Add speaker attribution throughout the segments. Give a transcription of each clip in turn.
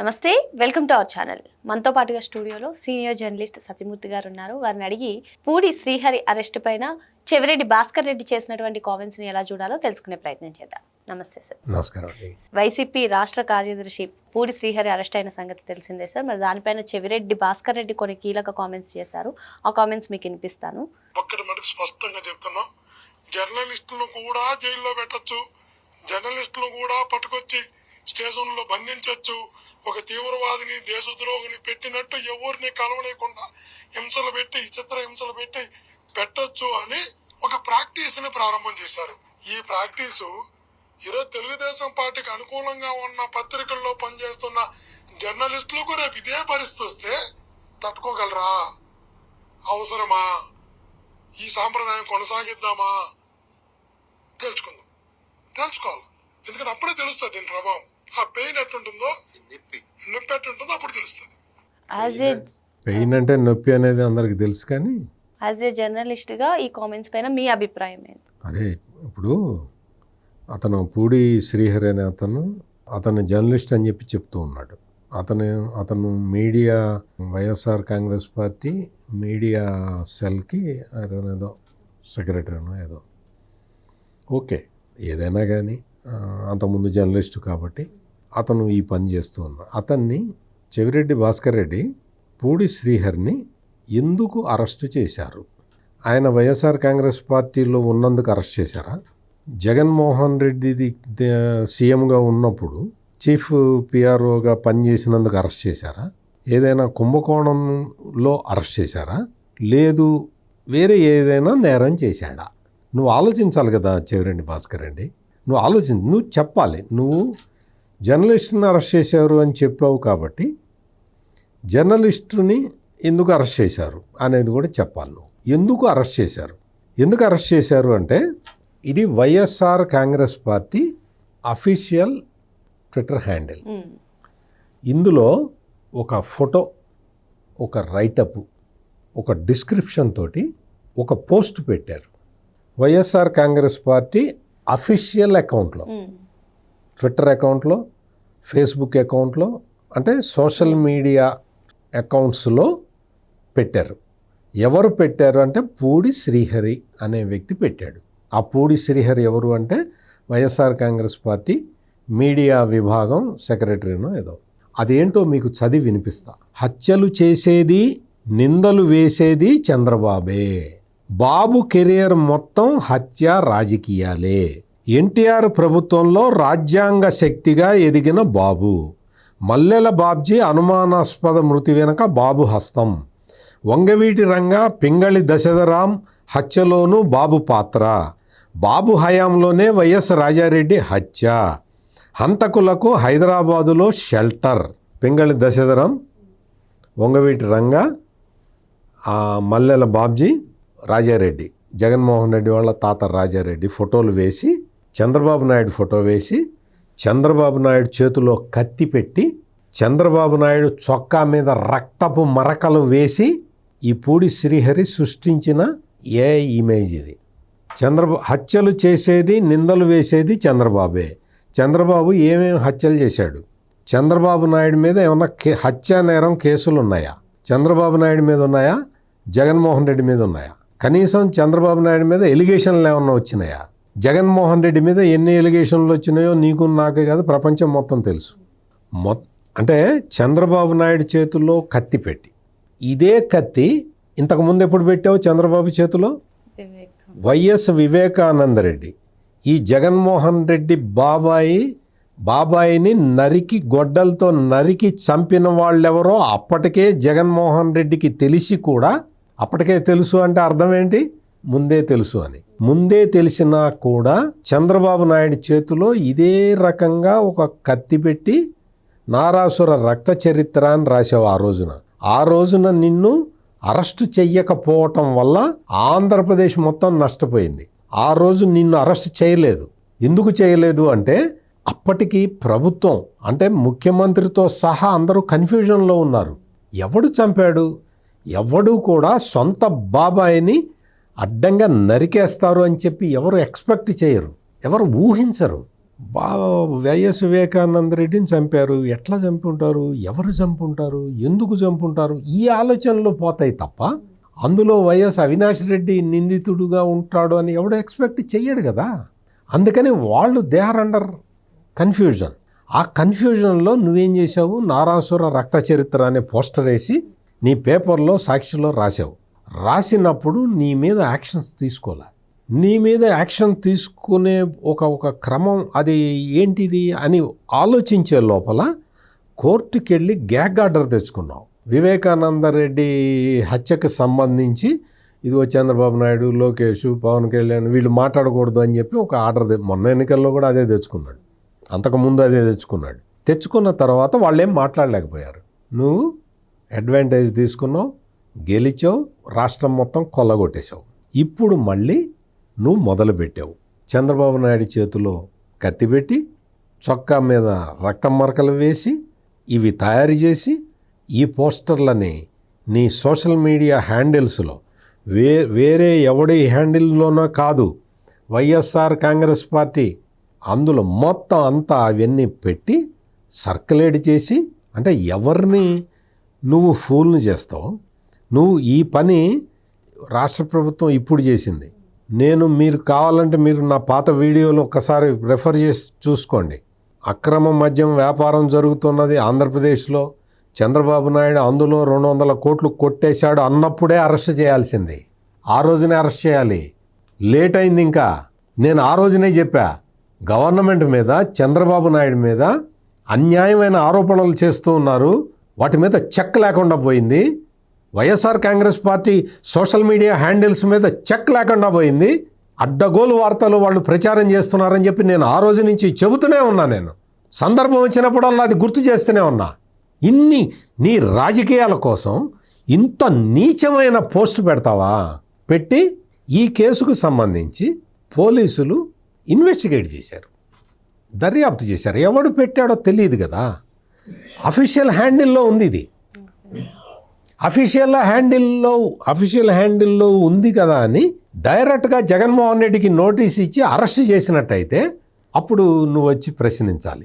Speaker 1: నమస్తే, welcome to our channel. మనతో పాటుగా స్టూడియోలో సీనియర్ జర్నలిస్ట్ సత్యమూర్తి గారు ఉన్నారు. వారిని అడిగి పూడి శ్రీహరి అరెస్ట్ పైన చెవిరెడ్డి భాస్కర్ రెడ్డి చేసినటువంటి కామెంట్స్ ని ఎలా చూడాలో తెలుసుకునే ప్రయత్నం చేద్దాం. నమస్తే సార్.
Speaker 2: నమస్కారం.
Speaker 1: వైసీపీ రాష్ట్ర కార్యదర్శి పూడి శ్రీహరి అరెస్ట్ అయిన సంగతి తెలిసిందే సార్. మరి దానిపైన చెవిరెడ్డి భాస్కర్ రెడ్డి కొన్ని కీలక కామెంట్స్ చేశారు. ఆ కామెంట్స్ మీకు వినిపిస్తాను.
Speaker 3: ఒక్కటి మనకి స్పష్టంగా చెప్తున్నాం, జర్నలిస్టులను కూడా జైల్లో పెట్టచ్చు, జర్నలిస్టులను కూడా పట్టుకొచ్చి స్టేషన్లో బంధించవచ్చు, ఒక తీవ్రవాదిని దేశద్రోహిని పెట్టినట్టు ఎవరిని కలవలేకుండా హింసలు పెట్టి చిత్ర హింసలు పెట్టి పెట్టొచ్చు అని ఒక ప్రాక్టీస్ ని ప్రారంభం చేశారు. ఈ ప్రాక్టీసు ఈరోజు తెలుగుదేశం పార్టీకి అనుకూలంగా ఉన్న పత్రికల్లో పనిచేస్తున్న జర్నలిస్టులకు రేపు ఇదే పరిస్థితి వస్తే తట్టుకోగలరా? అవసరమా? ఈ సాంప్రదాయం కొనసాగిద్దామా? తెలుసుకోవాలి. ఎందుకంటే అప్పుడే తెలుస్తుంది దీని ప్రభావం. ఆ పెయిన్ ఎట్టుంటుందో, నొప్పి ఎట్టుంటుందో అప్పుడు తెలుస్తుంది.
Speaker 2: పెయిన్ అంటే నొప్పి అనేది అందరికి తెలుసు, కానీ
Speaker 1: యాజ్ ఏ జర్నలిస్ట్ గా ఈ కామెంట్స్ పైన మీ అభిప్రాయం ఏంటి?
Speaker 2: అదే ఇప్పుడు అతను పూడి శ్రీహరి అనే అతను జర్నలిస్ట్ అని చెప్పి చెప్తూ ఉన్నాడు. అతను media YSR Congress party media సెల్కి ఏదో సెక్రటరీనో ఏదో, ఓకే ఏదైనా కానీ అంతకుముందు జర్నలిస్టు కాబట్టి అతను ఈ పని చేస్తూ ఉన్నాడు. అతన్ని చెవిరెడ్డి భాస్కర్ రెడ్డి పూడి శ్రీహరిని ఎందుకు అరెస్టు చేశారు? ఆయన వైఎస్ఆర్ కాంగ్రెస్ పార్టీలో ఉన్నందుకు అరెస్ట్ చేశారా? జగన్మోహన్ రెడ్డి సీఎంగా ఉన్నప్పుడు చీఫ్ పిఆర్ఓగా పనిచేసినందుకు అరెస్ట్ చేశారా? ఏదైనా కుంభకోణంలో అరెస్ట్ చేశారా? లేదు వేరే ఏదైనా నేరం చేశాడా? నువ్వు ఆలోచించాలి కదా చెవిరెడ్డి భాస్కర్ రెడ్డి. నువ్వు చెప్పాలి. నువ్వు జర్నలిస్టుని అరెస్ట్ చేశారు అని చెప్పావు కాబట్టి జర్నలిస్టుని ఎందుకు అరెస్ట్ చేశారు అనేది కూడా చెప్పాలి. నువ్వు ఎందుకు అరెస్ట్ చేశారు అంటే ఇది YSR Congress party official Twitter handle. ఇందులో ఒక ఫోటో, ఒక రైటప్, ఒక డిస్క్రిప్షన్ తోటి ఒక పోస్ట్ పెట్టారు. వైఎస్ఆర్ కాంగ్రెస్ పార్టీ అఫీషియల్ అకౌంట్లో, ట్విట్టర్ అకౌంట్లో, ఫేస్బుక్ అకౌంట్లో, అంటే సోషల్ మీడియా అకౌంట్స్లో పెట్టారు. ఎవరు పెట్టారు అంటే పూడి శ్రీహరి అనే వ్యక్తి పెట్టాడు. ఆ పూడి శ్రీహరి ఎవరు అంటే వైఎస్ఆర్ కాంగ్రెస్ పార్టీ మీడియా విభాగం సెక్రటరీనో ఏదో. అదేంటో మీకు చదివి వినిపిస్తా. హత్యలు చేసేది, నిందలు వేసేది చంద్రబాబే. బాబు కెరియర్ మొత్తం హత్య రాజకీయాలే. ఎన్టీఆర్ ప్రభుత్వంలో రాజ్యాంగ శక్తిగా ఎదిగిన బాబు. మల్లెల బాబ్జీ అనుమానాస్పద మృతి వెనుక బాబు హస్తం. వంగవీటి రంగా, పింగళి దశరథరాం హత్యలోనూ బాబు పాత్ర. బాబు హయాంలోనే వైఎస్ రాజారెడ్డి హత్య. హంతకులకు హైదరాబాదులో షెల్టర్. పింగళి దశరథరాం, వంగవీటి రంగా, మల్లెల బాబ్జీ, రాజారెడ్డి, జగన్మోహన్ రెడ్డి వాళ్ళ తాత రాజారెడ్డి ఫోటోలు వేసి, చంద్రబాబు నాయుడు ఫోటో వేసి, చంద్రబాబు నాయుడు చేతిలో కత్తి పెట్టి, చంద్రబాబు నాయుడు చొక్కా మీద రక్తపు మరకలు వేసి ఈ పూడి శ్రీహరి సృష్టించిన ఇమేజ్ ఇది. హత్యలు చేసేది, నిందలు వేసేది చంద్రబాబే. చంద్రబాబు ఏమేమి హత్యలు చేశాడు? చంద్రబాబు నాయుడు మీద ఏమన్నా హత్యా నేరం కేసులు ఉన్నాయా? చంద్రబాబు నాయుడు మీద ఉన్నాయా? జగన్మోహన్ రెడ్డి మీద ఉన్నాయా? కనీసం చంద్రబాబు నాయుడు మీద ఎలిగేషన్లు ఏమన్నా వచ్చినాయా? జగన్మోహన్ రెడ్డి మీద ఎన్ని ఎలిగేషన్లు వచ్చినాయో నీకు నాకే కాదు, ప్రపంచం మొత్తం తెలుసు. అంటే చంద్రబాబు నాయుడు చేతుల్లో కత్తి పెట్టి, ఇదే కత్తి ఇంతకుముందు ఎప్పుడు పెట్టావు చంద్రబాబు చేతిలో? వైఎస్ వివేకానందరెడ్డి, ఈ జగన్మోహన్ రెడ్డి బాబాయిని నరికి, గొడ్డలతో నరికి చంపిన వాళ్ళెవరో అప్పటికే జగన్మోహన్ రెడ్డికి తెలిసి కూడా, అప్పటికే తెలుసు అంటే అర్థం ఏంటి? ముందే తెలుసు అని. ముందే తెలిసినా కూడా చంద్రబాబు నాయుడు చేతిలో ఇదే రకంగా ఒక కత్తి పెట్టి నారాసుర రక్త చరిత్ర అని రాసావు. ఆ రోజున నిన్ను అరెస్టు చెయ్యకపోవటం వల్ల ఆంధ్రప్రదేశ్ మొత్తం నష్టపోయింది. ఆ రోజు నిన్ను అరెస్ట్ చేయలేదు. ఎందుకు చేయలేదు అంటే అప్పటికి ప్రభుత్వం, అంటే ముఖ్యమంత్రితో సహా అందరూ కన్ఫ్యూజన్లో ఉన్నారు. ఎవడు చంపాడు? ఎవడు కూడా సొంత బాబాయిని అడ్డంగా నరికేస్తారు అని చెప్పి ఎవరు ఎక్స్పెక్ట్ చేయరు, ఎవరు ఊహించరు. వైఎస్ వివేకానంద రెడ్డిని చంపారు, ఎట్లా చంపుంటారు, ఎవరు చంపుంటారు, ఎందుకు చంపుంటారు, ఈ ఆలోచనలు పోతాయి తప్ప అందులో వైఎస్ అవినాష్ రెడ్డి నిందితుడుగా ఉంటాడు అని ఎవడో ఎక్స్పెక్ట్ చెయ్యడు కదా. అందుకని వాళ్ళు దే ఆర్ అండర్ కన్ఫ్యూజన్. ఆ కన్ఫ్యూజన్లో నువ్వేం చేసావు, నారాసుర రక్త చరిత్ర అనే పోస్టర్ వేసి నీ పేపర్లో సాక్షిలో రాసావు. రాసినప్పుడు నీ మీద యాక్షన్స్ తీసుకోలే. నీ మీద యాక్షన్ తీసుకునే ఒక క్రమం అది ఏంటిది అని ఆలోచించే లోపల కోర్టుకి వెళ్ళి గ్యాగ్ ఆర్డర్ తెచ్చుకున్నావు. వివేకానంద రెడ్డి హత్యకు సంబంధించి ఇదిగో చంద్రబాబు నాయుడు, లోకేష్, పవన్ కళ్యాణ్ వీళ్ళు మాట్లాడకూడదు అని చెప్పి ఒక ఆర్డర్ మొన్న ఎన్నికల్లో కూడా అదే తెచ్చుకున్నాడు, అంతకుముందు అదే తెచ్చుకున్నాడు. తెచ్చుకున్న తర్వాత వాళ్ళేం మాట్లాడలేకపోయారు. నువ్వు అడ్వాంటేజ్ తీసుకున్నావు, గెలిచావు, రాష్ట్రం మొత్తం కొల్లగొట్టేశావు. ఇప్పుడు మళ్ళీ నువ్వు మొదలుపెట్టావు. చంద్రబాబు నాయుడు చేతిలో కత్తి పెట్టి చొక్కా మీద రక్తం మరకలు వేసి ఇవి తయారు చేసి ఈ పోస్టర్లని నీ సోషల్ మీడియా హ్యాండిల్స్లో వేరే ఎవడి హ్యాండిల్లోనో కాదు, వైఎస్ఆర్ కాంగ్రెస్ పార్టీ అందులో మొత్తం అంతా అవన్నీ పెట్టి సర్క్యులేట్ చేసి, అంటే ఎవరిని నువ్వు ఫూల్ని చేస్తావు. నువ్వు ఈ పని రాష్ట్ర ప్రభుత్వం ఇప్పుడు చేసింది. మీరు కావాలంటే మీరు నా పాత వీడియోలు ఒక్కసారి రెఫర్ చేసి చూసుకోండి. అక్రమ మద్యం వ్యాపారం జరుగుతున్నది ఆంధ్రప్రదేశ్లో, చంద్రబాబు నాయుడు అందులో 200 కోట్లు కొట్టేశాడు అన్నప్పుడే అరెస్ట్ చేయాల్సింది. ఆ రోజునే అరెస్ట్ చేయాలి. లేట్ అయింది. ఇంకా నేను ఆ రోజునే చెప్పా, గవర్నమెంట్ మీద, చంద్రబాబు నాయుడు మీద అన్యాయమైన ఆరోపణలు చేస్తూ ఉన్నారు, వాటి మీద చెక్ లేకుండా పోయింది. YSR Congress party social media handles మీద చెక్ లేకుండా పోయింది. అడ్డగోలు వార్తలు వాళ్ళు ప్రచారం చేస్తున్నారని చెప్పి నేను ఆ రోజు నుంచి చెబుతూనే ఉన్నా. నేను సందర్భం వచ్చినప్పుడల్లా అది గుర్తు చేస్తూనే ఉన్నా. ఇన్ని నీ రాజకీయాల కోసం ఇంత నీచమైన పోస్ట్ పెడతావా? పెట్టి ఈ కేసుకు సంబంధించి పోలీసులు ఇన్వెస్టిగేట్ చేశారు, దర్యాప్తు చేశారు. ఎవడు పెట్టాడో తెలియదు కదా. అఫీషియల్ హ్యాండిల్లో ఉంది ఇది, అఫీషియల్ హ్యాండిల్లో ఉంది కదా అని డైరెక్ట్గా జగన్మోహన్ రెడ్డికి నోటీస్ ఇచ్చి అరెస్ట్ చేసినట్టయితే అప్పుడు నువ్వు వచ్చి ప్రశ్నించాలి.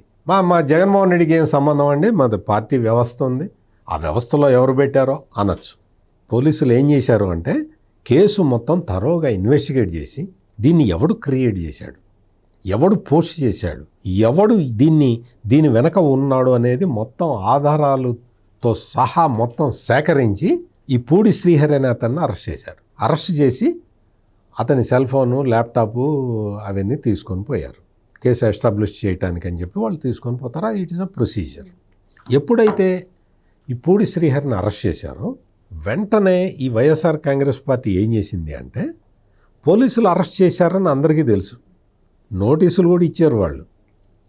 Speaker 2: మా జగన్మోహన్ రెడ్డికి ఏం సంబంధం అండి, మాది పార్టీ వ్యవస్థ ఉంది, ఆ వ్యవస్థలో ఎవరు పెట్టారో అనొచ్చు. పోలీసులు ఏం చేశారు అంటే కేసు మొత్తం తరోగా ఇన్వెస్టిగేట్ చేసి దీన్ని ఎవడు క్రియేట్ చేశాడు, ఎవడు పోస్ట్ చేశాడు, ఎవడు దీని వెనక ఉన్నాడు అనేది మొత్తం ఆధారాలతో సహా మొత్తం సేకరించి ఈ పూడి శ్రీహరి అనే అతన్ని అరెస్ట్ చేశారు. అరెస్ట్ చేసి అతని సెల్ ఫోను, ల్యాప్టాపు అవన్నీ తీసుకొని పోయారు. కేసు ఎస్టాబ్లిష్ చేయడానికి అని చెప్పి వాళ్ళు తీసుకొని పోతారు. It is a procedure. ఎప్పుడైతే ఈ పూడి శ్రీహరిని అరెస్ట్ చేశారో వెంటనే ఈ వైఎస్ఆర్ కాంగ్రెస్ పార్టీ ఏం చేసింది అంటే, పోలీసులు అరెస్ట్ చేశారని అందరికీ తెలుసు, నోటీసులు కూడా ఇచ్చారు వాళ్ళు,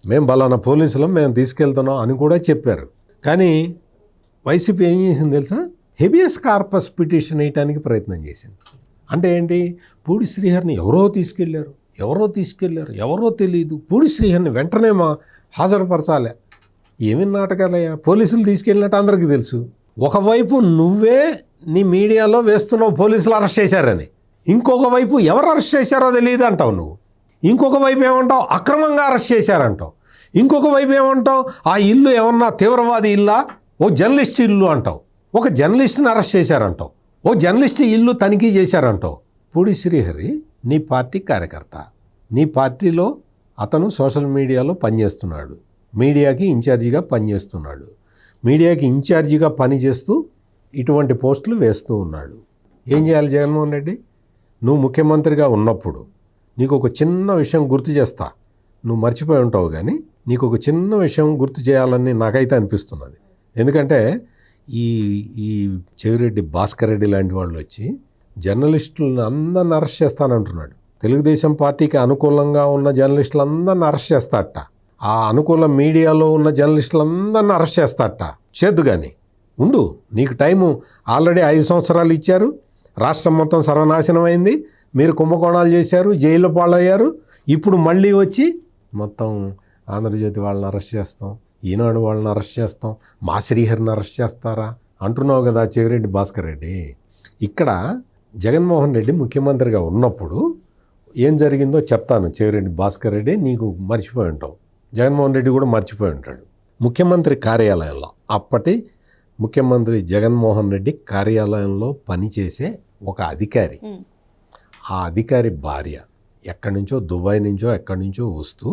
Speaker 2: మేము బలానా పోలీసులం మేము తీసుకెళ్తున్నాం అని కూడా చెప్పారు. కానీ వైసీపీ ఏం చేసింది తెలుసా, హెబియస్ కార్పస్ పిటిషన్ వేయటానికి ప్రయత్నం చేసింది. అంటే ఏంటి, పూడి శ్రీహరిని ఎవరో తెలియదు, పూడి శ్రీహరిని వెంటనే హాజరుపరచాలి. ఏమి నాటకాలయ్యా, పోలీసులు తీసుకెళ్ళినట్టు అందరికీ తెలుసు. ఒకవైపు నువ్వే నీ మీడియాలో వేస్తున్నావు పోలీసులు అరెస్ట్ చేశారని, ఇంకొక వైపు ఎవరు అరెస్ట్ చేశారో తెలియదు అంటావు నువ్వు, ఇంకొక వైపు ఏమంటావు అక్రమంగా అరెస్ట్ చేశారంటావు, ఇంకొక వైపు ఏమంటావు ఆ ఇల్లు ఏమన్నా తీవ్రవాది ఇల్లా, ఓ జర్నలిస్ట్ ఇల్లు అంటావు, ఒక జర్నలిస్ట్ని అరెస్ట్ చేశారంటావు, ఓ జర్నలిస్ట్ ఇల్లు తనిఖీ చేశారంటావు. పూడి శ్రీహరి నీ పార్టీ కార్యకర్త, నీ పార్టీలో అతను సోషల్ మీడియాలో పనిచేస్తున్నాడు, మీడియాకి ఇన్ఛార్జిగా పనిచేస్తున్నాడు, మీడియాకి ఇన్ఛార్జిగా పనిచేస్తూ ఇటువంటి పోస్టులు వేస్తూ ఉన్నాడు. ఏం చేయాలి జగన్మోహన్ రెడ్డి, నువ్వు ముఖ్యమంత్రిగా ఉన్నప్పుడు నీకు ఒక చిన్న విషయం గుర్తు చేస్తా, నువ్వు మర్చిపోయి ఉంటావు కానీ నీకు ఒక చిన్న విషయం గుర్తు చేయాలని నాకైతే అనిపిస్తున్నది. ఎందుకంటే ఈ చెవిరెడ్డి భాస్కర్ రెడ్డి లాంటి వాళ్ళు వచ్చి జర్నలిస్టులను అందరిని అరెస్ట్ చేస్తానంటున్నాడు. తెలుగుదేశం పార్టీకి అనుకూలంగా ఉన్న జర్నలిస్టులందరిని అరెస్ట్ చేస్తాడట, ఆ అనుకూల మీడియాలో ఉన్న జర్నలిస్టులందరిని అరెస్ట్ చేస్తాడట. చేద్దు కానీ ఉండు, నీకు టైము ఆల్రెడీ 5 సంవత్సరాలు ఇచ్చారు, రాష్ట్రం మొత్తం సర్వనాశనం అయింది, మీరు కుంభకోణాలు చేశారు, జైల్లో పాలయ్యారు, ఇప్పుడు మళ్ళీ వచ్చి మొత్తం ఆంధ్రజ్యోతి వాళ్ళని అరెస్ట్ చేస్తాం, ఈనాడు వాళ్ళని అరెస్ట్ చేస్తాం, మా శ్రీహరిని అరెస్ట్ చేస్తారా అంటున్నావు కదా చెవిరెడ్డి భాస్కర్ రెడ్డి. ఇక్కడ జగన్మోహన్ రెడ్డి ముఖ్యమంత్రిగా ఉన్నప్పుడు ఏం జరిగిందో చెప్తాను. చెవిరెడ్డి భాస్కర్ రెడ్డి నీకు మర్చిపోయి ఉంటావు, జగన్మోహన్ రెడ్డి కూడా మర్చిపోయి ఉంటాడు. ముఖ్యమంత్రి కార్యాలయంలో అప్పటి ముఖ్యమంత్రి జగన్మోహన్ రెడ్డి కార్యాలయంలో పనిచేసే ఒక అధికారి, ఆ అధికారి భార్య ఎక్కడి నుంచో దుబాయ్ నుంచో ఎక్కడి నుంచో వస్తూ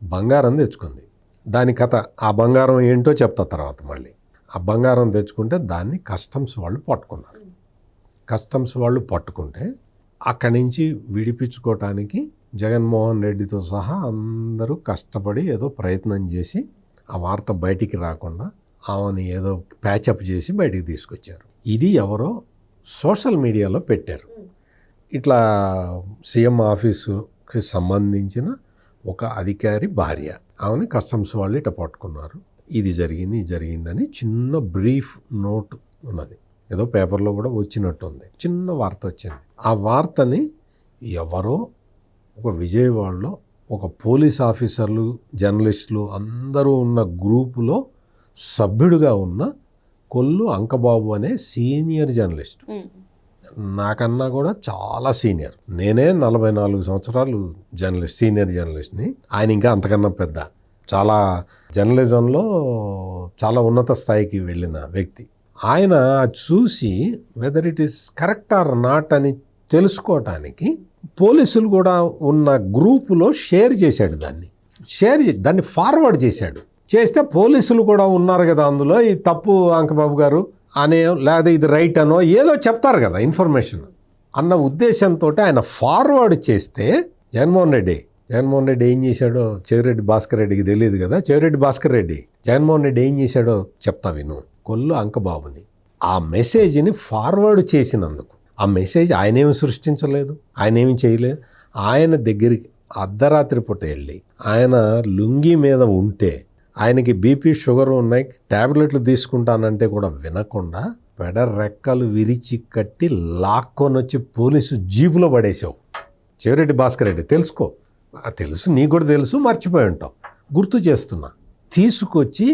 Speaker 2: బంగారం తెచ్చుకుంది. దాని కథ, ఆ బంగారం ఏంటో చెప్తా తర్వాత మళ్ళీ. ఆ బంగారం తెచ్చుకుంటే దాన్ని కస్టమ్స్ వాళ్ళు పట్టుకున్నారు. కస్టమ్స్ వాళ్ళు పట్టుకుంటే అక్కడి నుంచి విడిపించుకోవటానికి జగన్మోహన్ రెడ్డితో సహా అందరూ కష్టపడి ఏదో ప్రయత్నం చేసి ఆ వార్త బయటికి రాకుండా ఆమెను ఏదో ప్యాచప్ చేసి బయటికి తీసుకొచ్చారు. ఇది ఎవరో సోషల్ మీడియాలో పెట్టారు. ఇట్లా సీఎం ఆఫీసుకి సంబంధించిన ఒక అధికారి భార్య, ఆమెని కస్టమ్స్ వాళ్ళు ఇట్లా పట్టుకున్నారు, ఇది జరిగిందని చిన్న బ్రీఫ్ నోట్ ఉన్నది. ఏదో పేపర్లో కూడా వచ్చినట్టుంది, చిన్న వార్త వచ్చింది. ఆ వార్తని ఎవరో ఒక విజయవాడలో ఒక పోలీస్ ఆఫీసర్లు, జర్నలిస్టులు అందరూ ఉన్న గ్రూపులో సభ్యుడిగా ఉన్న కొల్లు అంకబాబు అనే సీనియర్ జర్నలిస్ట్, నాకన్నా కూడా చాలా సీనియర్. నేనే 44 సంవత్సరాలు జర్నలిస్ట్, సీనియర్ జర్నలిస్ట్ని. ఆయన ఇంకా అంతకన్నా పెద్ద, చాలా జర్నలిజంలో చాలా ఉన్నత స్థాయికి వెళ్ళిన వ్యక్తి. ఆయన చూసి whether it is correct or not అని తెలుసుకోవటానికి పోలీసులు కూడా ఉన్న గ్రూపులో షేర్ చేశాడు. దాన్ని ఫార్వర్డ్ చేశాడు. చేస్తే పోలీసులు కూడా ఉన్నారు కదా అందులో, ఈ తప్పు అంకబాబు గారు అనే, లేదా ఇది రైట్ అనో ఏదో చెప్తారు కదా ఇన్ఫర్మేషన్ అన్న ఉద్దేశంతో ఆయన ఫార్వర్డ్ చేస్తే జగన్మోహన్ రెడ్డి ఏం చేశాడో చెవిరెడ్డి భాస్కర్ రెడ్డికి తెలియదు కదా. చెవిరెడ్డి భాస్కర్ రెడ్డి జగన్మోహన్ రెడ్డి ఏం చేశాడో చెప్తా విను. కొల్లు అంకబాబుని ఆ మెసేజ్ని ఫార్వర్డ్ చేసినందుకు, ఆ మెసేజ్ ఆయనేమి సృష్టించలేదు, ఆయనేమి చేయలేదు. ఆయన దగ్గరికి అర్ధరాత్రి పూట వెళ్ళి ఆయన లుంగి మీద ఉంటే, ఆయనకి బీపీ షుగర్ ఉన్నాయి, ట్యాబ్లెట్లు తీసుకుంటానంటే కూడా వినకుండా పెడ రెక్కలు విరిచి కట్టి లాక్కొని వచ్చి పోలీసు జీపులో పడేసావు. చెవిరెడ్డి భాస్కర్ రెడ్డి తెలుసుకో, తెలుసు, నీకు కూడా తెలుసు, మర్చిపోయి ఉంటావు, గుర్తు చేస్తున్నా. తీసుకొచ్చి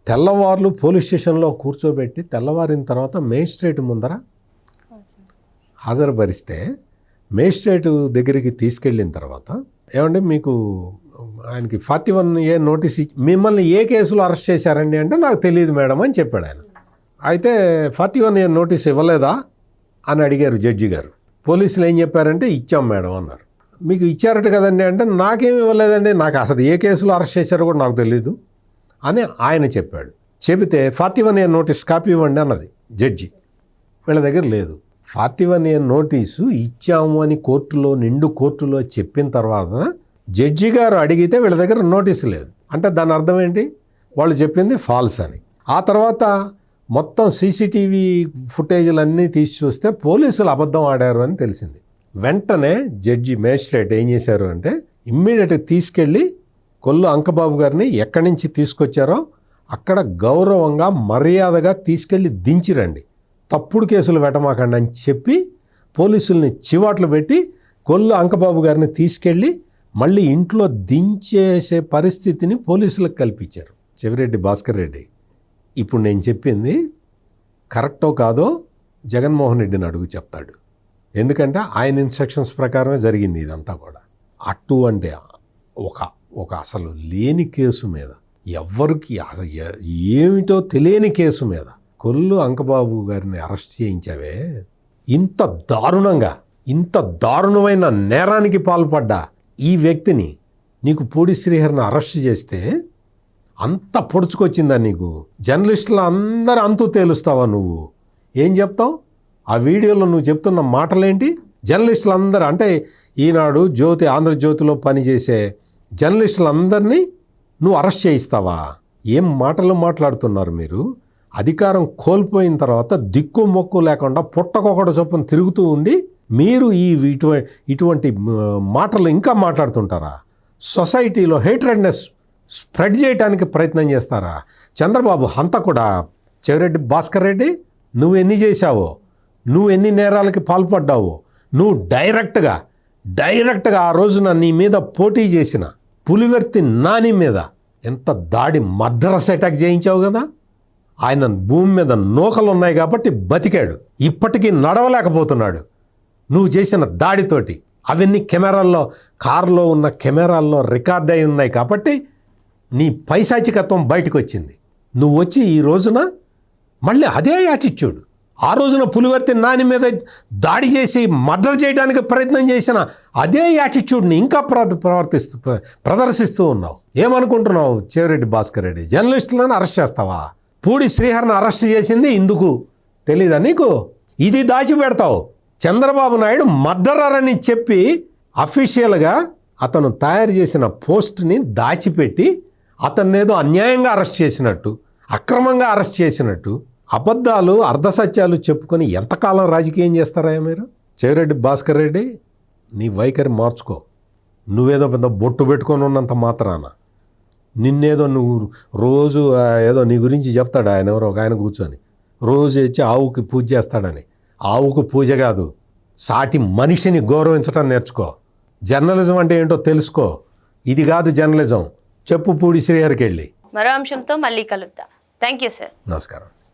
Speaker 2: తెల్లవార్లు పోలీస్ స్టేషన్లో కూర్చోబెట్టి తెల్లవారిన తర్వాత మేజిస్ట్రేట్ ముందర హాజరుపరిస్తే, మేజిస్ట్రేట్ దగ్గరికి తీసుకెళ్ళిన తర్వాత ఏమంటే మీకు ఆయనకి 41A నోటీస్ ఇచ్చి మిమ్మల్ని ఏ కేసులో అరెస్ట్ చేశారండి అంటే నాకు తెలియదు మేడం అని చెప్పాడు ఆయన. అయితే 41A నోటీస్ ఇవ్వలేదా అని అడిగారు జడ్జి గారు. పోలీసులు ఏం చెప్పారంటే ఇచ్చాం మేడం అన్నారు. మీకు ఇచ్చారట కదండి అంటే నాకేమి ఇవ్వలేదండి, నాకు అసలు ఏ కేసులో అరెస్ట్ చేశారో కూడా నాకు తెలీదు అని ఆయన చెప్పాడు. చెబితే 41A నోటీస్ కాపీ ఇవ్వండి అన్నది జడ్జి. వీళ్ళ దగ్గర లేదు. 41A నోటీసు ఇచ్చాము అని నిండు కోర్టులో చెప్పిన తర్వాత జడ్జి గారు అడిగితే వీళ్ళ దగ్గర నోటీసు లేదు అంటే దాని అర్థం ఏంటి, వాళ్ళు చెప్పింది ఫాల్స్ అని. ఆ తర్వాత మొత్తం సీసీటీవీ ఫుటేజీలన్నీ తీసి చూస్తే పోలీసులు అబద్ధం ఆడారు అని తెలిసింది. వెంటనే జడ్జి మేజిస్ట్రేట్ ఏం చేశారు అంటే ఇమ్మీడియట్గా తీసుకెళ్ళి కొల్లు అంకబాబు గారిని ఎక్కడి నుంచి తీసుకొచ్చారో అక్కడ గౌరవంగా మర్యాదగా తీసుకెళ్ళి దించిరండి, తప్పుడు కేసులు పెట్టమాకండి అని చెప్పి పోలీసుల్ని చివాట్లు పెట్టి కొల్లు అంకబాబు గారిని తీసుకెళ్ళి మళ్ళీ ఇంట్లో దించేసే పరిస్థితిని పోలీసులకు కల్పించారు. చెవిరెడ్డి భాస్కర్ రెడ్డి ఇప్పుడు నేను చెప్పింది కరెక్టో కాదో జగన్మోహన్ రెడ్డిని అడుగు చెప్తాడు. ఎందుకంటే ఆయన ఇన్స్ట్రక్షన్స్ ప్రకారమే జరిగింది ఇదంతా కూడా. అటువంటి ఒక అసలు లేని కేసు మీద, ఎవ్వరికి అసలు ఏమిటో తెలియని కేసు మీద కొల్లు అంకబాబు గారిని అరెస్ట్ చేయించావే, ఇంత దారుణమైన నేరానికి పాల్పడ్డా ఈ వ్యక్తిని, నీకు పూడి శ్రీహరిని అరెస్ట్ చేస్తే అంత పొడుచుకొచ్చిందా నీకు? జర్నలిస్టులు అందరూ అంతు తేలుస్తావా నువ్వు? ఏం చెప్తావు? ఆ వీడియోలో నువ్వు చెప్తున్న మాటలేంటి? జర్నలిస్టులు అందరూ అంటే ఈనాడు జ్యోతి, ఆంధ్రజ్యోతిలో పనిచేసే జర్నలిస్టులందరినీ నువ్వు అరెస్ట్ చేయిస్తావా? ఏం మాటలు మాట్లాడుతున్నారు మీరు? అధికారం కోల్పోయిన తర్వాత దిక్కు మొక్కు లేకుండా పుట్టకొకటి చొప్పున తిరుగుతూ ఉండి మీరు ఇటువంటి మాటలు ఇంకా మాట్లాడుతుంటారా? సొసైటీలో హేట్రెడ్నెస్ స్ప్రెడ్ చేయడానికి ప్రయత్నం చేస్తారా? చంద్రబాబు హంతకుడా చెవిరెడ్డి భాస్కర్ రెడ్డి? నువ్వు ఎన్ని చేశావో, నువ్వు ఎన్ని నేరాలకి పాల్పడ్డావో, నువ్వు డైరెక్ట్గా ఆ రోజున నీ మీద పోటీ చేసిన పులివర్తి నాని మీద ఎంత దాడి, మర్డరస్ అటాక్ చేయించావు కదా. ఆయన భూమి మీద నూకలు ఉన్నాయి కాబట్టి బతికాడు, ఇప్పటికీ నడవలేకపోతున్నాడు నువ్వు చేసిన దాడితోటి. అవన్నీ కెమెరాల్లో, కారులో ఉన్న కెమెరాల్లో రికార్డ్ అయి ఉన్నాయి కాబట్టి నీ పైశాచికత్వం బయటకు వచ్చింది. నువ్వు వచ్చి ఈ రోజున మళ్ళీ అదే యాటిట్యూడ్, ఆ రోజున పులివర్తి నాని మీద దాడి చేసి మర్డర్ చేయడానికి ప్రయత్నం చేసిన అదే యాటిట్యూడ్ని ఇంకా ప్రదర్శిస్తూ ఉన్నావు. ఏమనుకుంటున్నావు? చెవిరెడ్డి భాస్కర్ రెడ్డి జర్నలిస్టులను అరెస్ట్ చేస్తావా? పూడి శ్రీహరిని అరెస్ట్ చేసింది ఇందుకు తెలీదా నీకు? ఇది దాచిపెడతావు. చంద్రబాబు నాయుడు మర్డరర్ అని చెప్పి అఫీషియల్గా అతను తయారు చేసిన పోస్ట్ని దాచిపెట్టి అతన్నేదో అన్యాయంగా అరెస్ట్ చేసినట్టు, అక్రమంగా అరెస్ట్ చేసినట్టు అబద్ధాలు, అర్ధసత్యాలు చెప్పుకొని ఎంతకాలం రాజకీయం చేస్తారా మీరు? చెవిరెడ్డి భాస్కర్ రెడ్డి, నీ వైఖరి మార్చుకో. నువ్వేదో పెద్ద బొట్టు పెట్టుకొని ఉన్నంత మాత్రాన నిన్నేదో నువ్వు రోజు ఏదో నీ గురించి చెప్తాడు ఆయన, ఎవరో ఒక ఆయన కూర్చొని రోజు వచ్చి ఆవుకి పూజ చేస్తాడని. ఆవుకు పూజ కాదు, సాటి మనిషిని గౌరవించడం నేర్చుకో. జర్నలిజం అంటే ఏంటో తెలుసుకో. ఇది కాదు జర్నలిజం. చెప్పు పూడి శ్రీహరికి వెళ్ళి.
Speaker 1: మరో అంశంతో మళ్ళీ కలుద్దాం. Thank you sir.
Speaker 2: నమస్కారం.